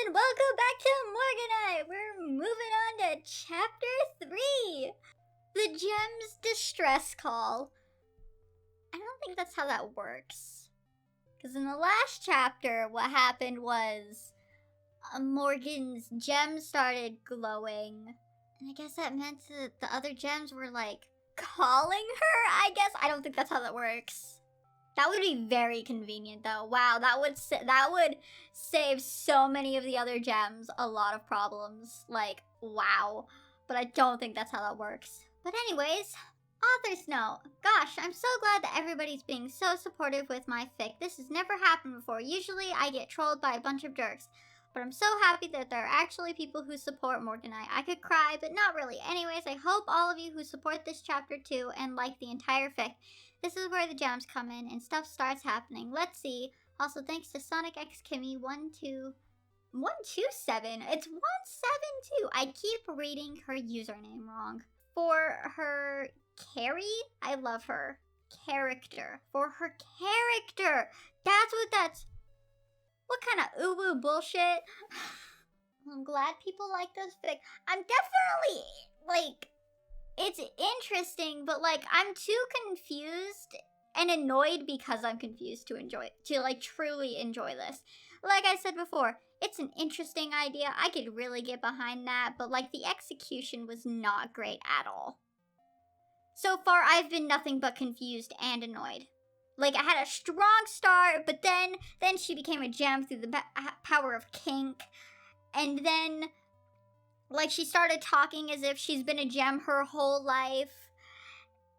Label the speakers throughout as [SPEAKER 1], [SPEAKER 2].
[SPEAKER 1] and welcome back to Morganite! We're moving on to Chapter 3! The Gem's Distress Call. I don't think that's how that works. Because in the last chapter, what happened was Morgan's gem started glowing. And I guess that meant that the other gems were like calling her, I guess? I don't think that's how that works. That would be very convenient though. Wow, that would save so many of the other gems a lot of problems. Like, wow. But I don't think that's how that works. But anyways, author's note. Gosh, I'm so glad that everybody's being so supportive with my fic. This has never happened before. Usually I get trolled by a bunch of jerks. But I'm so happy that there are actually people who support Morganite. I could cry, but not really. Anyways, I hope all of you who support this chapter too and like the entire fic. This is where the gems come in and stuff starts happening. Let's see. Also, thanks to Sonic X Kimmy 127. It's 172. I keep reading her username wrong. For her Carrie, I love her character. For her character. That's what that's. What kind of uwu bullshit? I'm glad people like this fic. I'm definitely like. It's interesting, but like I'm too confused and annoyed because I'm confused to like truly enjoy this. Like I said before, it's an interesting idea. I could really get behind that, but like the execution was not great at all. So far, I've been nothing but confused and annoyed. Like I had a strong start, but then she became a gem through the power of kink, and then like, she started talking as if she's been a gem her whole life.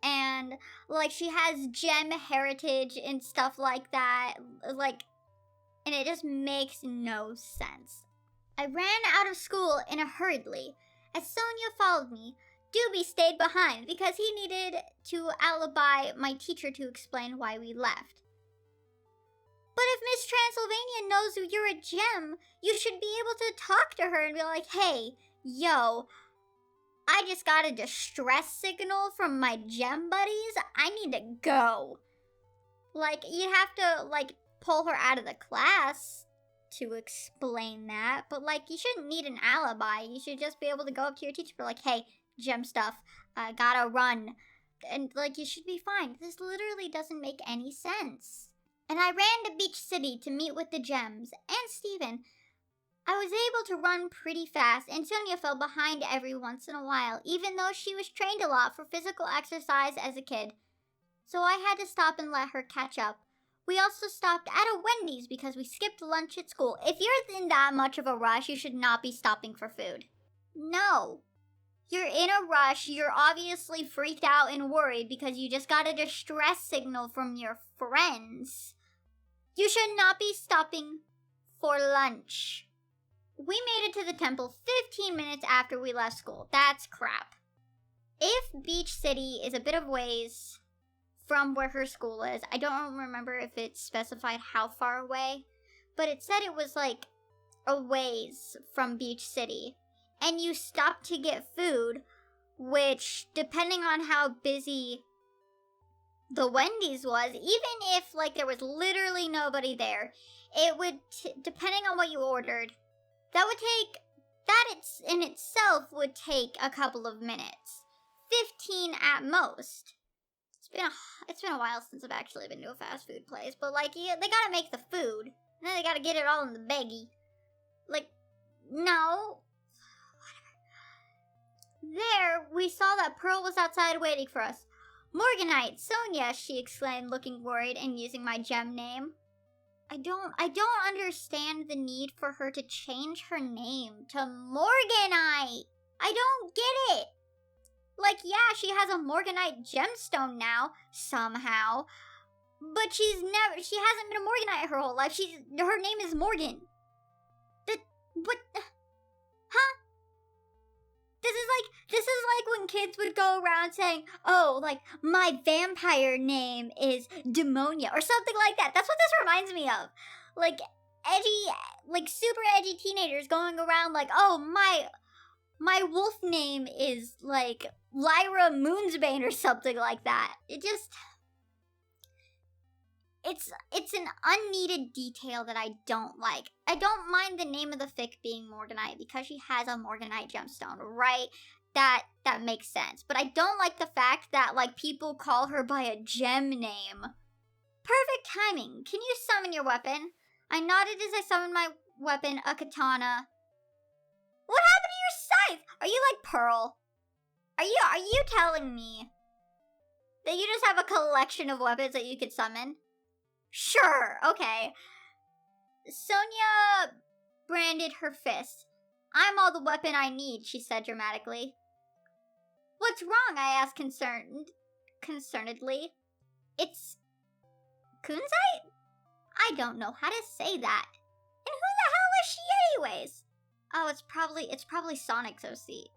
[SPEAKER 1] And, like, she has gem heritage and stuff like that. Like, and it just makes no sense. I ran out of school in a hurriedly. As Sonia followed me, Doobie stayed behind because he needed to alibi my teacher to explain why we left. But if Miss Transylvania knows you're a gem, you should be able to talk to her and be like, hey, yo, I just got a distress signal from my gem buddies. I need to go. Like, you'd have to, like, pull her out of the class to explain that. But, like, you shouldn't need an alibi. You should just be able to go up to your teacher and be like, hey, gem stuff, I gotta run. And, like, you should be fine. This literally doesn't make any sense. And I ran to Beach City to meet with the gems and Steven. I was able to run pretty fast, and Sonia fell behind every once in a while, even though she was trained a lot for physical exercise as a kid. So I had to stop and let her catch up. We also stopped at a Wendy's because we skipped lunch at school. If you're in that much of a rush, you should not be stopping for food. No. You're in a rush, you're obviously freaked out and worried because you just got a distress signal from your friends. You should not be stopping for lunch. We made it to the temple 15 minutes after we left school. That's crap. If Beach City is a bit of ways from where her school is, I don't remember if it specified how far away, but it said it was like a ways from Beach City. And you stopped to get food, which, depending on how busy the Wendy's was, even if like there was literally nobody there, it would, depending on what you ordered, that in itself would take a couple of minutes. 15 at most. It's been a while since I've actually been to a fast food place, but like, yeah, they gotta make the food, and then they gotta get it all in the baggie. Like, no. Whatever. There, we saw that Pearl was outside waiting for us. Morganite, Sonia, she exclaimed, looking worried and using my gem name. I don't understand the need for her to change her name to Morganite. I don't get it. Like, yeah, she has a Morganite gemstone now, somehow. But she hasn't been a Morganite her whole life. Her name is Morgan. Huh? This is like when kids would go around saying, oh, like, my vampire name is Demonia, or something like that. That's what this reminds me of. Like, super edgy teenagers going around like, oh, my wolf name is, like, Lyra Moonsbane or something like that. It's an unneeded detail that I don't like. I don't mind the name of the fic being Morganite because she has a Morganite gemstone, right? That makes sense. But I don't like the fact that like people call her by a gem name. Perfect timing. Can you summon your weapon? I nodded as I summoned my weapon, a katana. What happened to your scythe? Are you like Pearl? Are you telling me that you just have a collection of weapons that you could summon? Sure, okay. Sonia branded her fist. I'm all the weapon I need, she said dramatically. What's wrong? I asked concernedly. It's kunzite? I don't know how to say that. And who the hell is she anyways? Oh, it's probably Sonic's OC.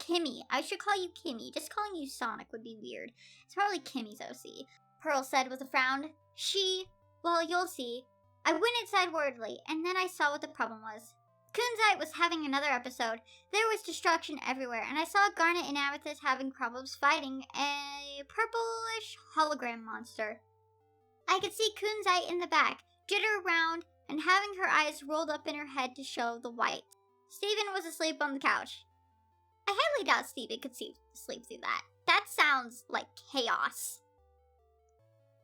[SPEAKER 1] Kimmy. I should call you Kimmy. Just calling you Sonic would be weird. It's probably Kimmy's OC. Pearl said with a frown. Well, you'll see. I went inside worriedly, and then I saw what the problem was. Kunzite was having another episode. There was destruction everywhere, and I saw Garnet and Amethyst having problems fighting a purplish hologram monster. I could see Kunzite in the back, jitter around, and having her eyes rolled up in her head to show the white. Stephen was asleep on the couch. I highly doubt Stephen could sleep through that. That sounds like chaos.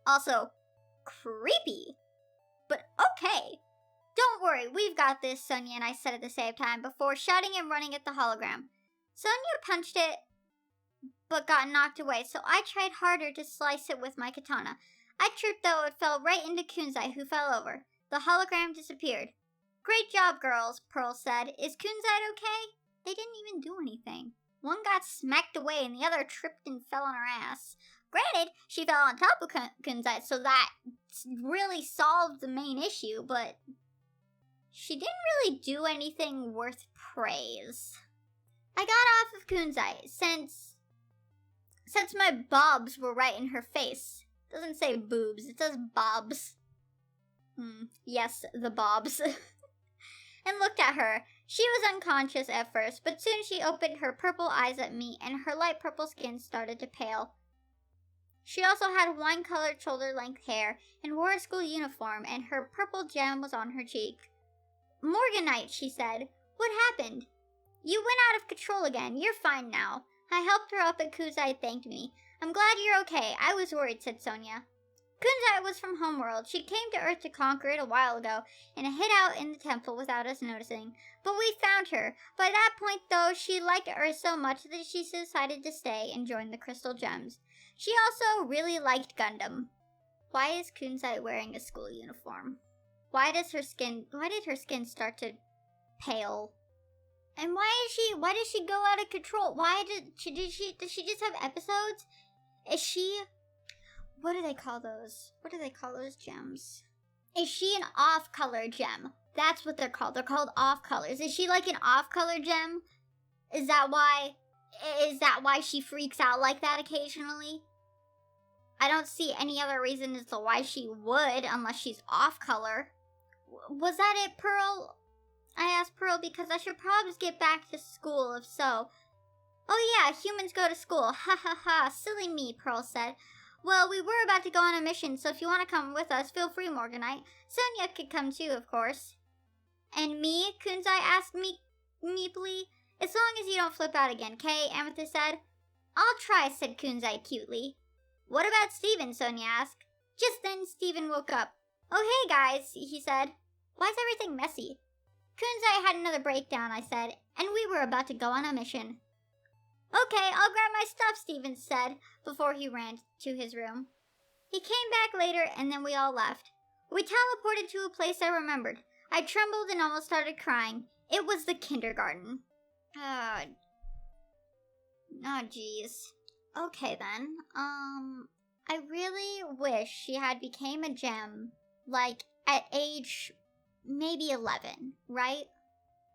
[SPEAKER 1] Also, creepy. But okay. Don't worry, we've got this, Sonia and I said at the same time before shouting and running at the hologram. Sonia punched it, but got knocked away, so I tried harder to slice it with my katana. I tripped though, it fell right into Kunzite, who fell over. The hologram disappeared. Great job, girls, Pearl said. Is Kunzite okay? They didn't even do anything. One got smacked away and the other tripped and fell on her ass. Granted, she fell on top of Kunzite, so that really solved the main issue, but she didn't really do anything worth praise. I got off of Kunzite since my bobs were right in her face. It doesn't say boobs, it says bobs. Yes, the bobs. And looked at her. She was unconscious at first, but soon she opened her purple eyes at me and her light purple skin started to pale. She also had wine-colored shoulder-length hair and wore a school uniform, and her purple gem was on her cheek. Morganite, she said. What happened? You went out of control again. You're fine now. I helped her up and Kunzite thanked me. I'm glad you're okay. I was worried, said Sonia. Kunzite was from Homeworld. She came to Earth to conquer it a while ago and hid out in the temple without us noticing. But we found her. By that point, though, she liked Earth so much that she decided to stay and join the Crystal Gems. She also really liked Gundam. Why is Kunzite wearing a school uniform? Why did her skin start to pale? And why did she go out of control? Does she just have episodes? Is she, what do they call those? What do they call those gems? Is she an off-color gem? That's what they're called. They're called off-colors. Is she like an off-color gem? Is that why she freaks out like that occasionally? I don't see any other reason as to why she would unless she's off-color. Was that it, Pearl? I asked Pearl because I should probably get back to school if so. Oh yeah, humans go to school. Ha ha ha, silly me, Pearl said. Well, we were about to go on a mission, so if you want to come with us, feel free, Morganite. Sonia could come too, of course. And me? Kunzite asked me meeply. As long as you don't flip out again, Kay, Amethyst said. I'll try, said Kunzite cutely. What about Steven? Sonia asked. Just then, Steven woke up. Oh, hey, guys, he said. Why is everything messy? Kunzite had another breakdown, I said, and we were about to go on a mission. Okay, I'll grab my stuff, Steven said, before he ran to his room. He came back later, and then we all left. We teleported to a place I remembered. I trembled and almost started crying. It was the kindergarten. Oh, jeez. Okay, then. I really wish she had became a gem, like, at age maybe 11, right?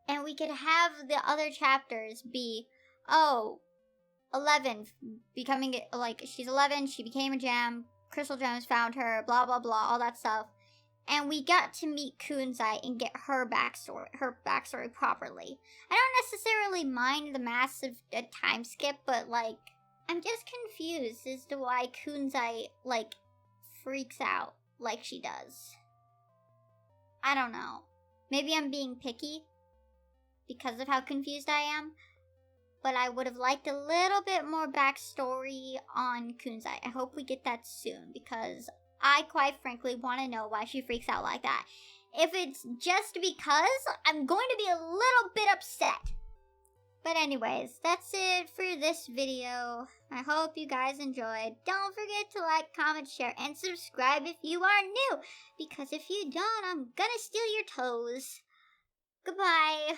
[SPEAKER 1] And we could have the other chapters be, 11, becoming, like, she's 11, she became a gem, Crystal Gems found her, blah, blah, blah, all that stuff. And we got to meet Kunzite and get her backstory properly. I don't necessarily mind the massive time skip, but, like, I'm just confused as to why Kunzite, like, freaks out. like she does. I don't know. Maybe I'm being picky because of how confused I am, but I would have liked a little bit more backstory on Kunzite. I hope we get that soon because I quite frankly want to know why she freaks out like that. If it's just because, I'm going to be a little bit upset. But anyways, that's it for this video. I hope you guys enjoyed. Don't forget to like, comment, share, and subscribe if you are new. Because if you don't, I'm gonna steal your toes. Goodbye.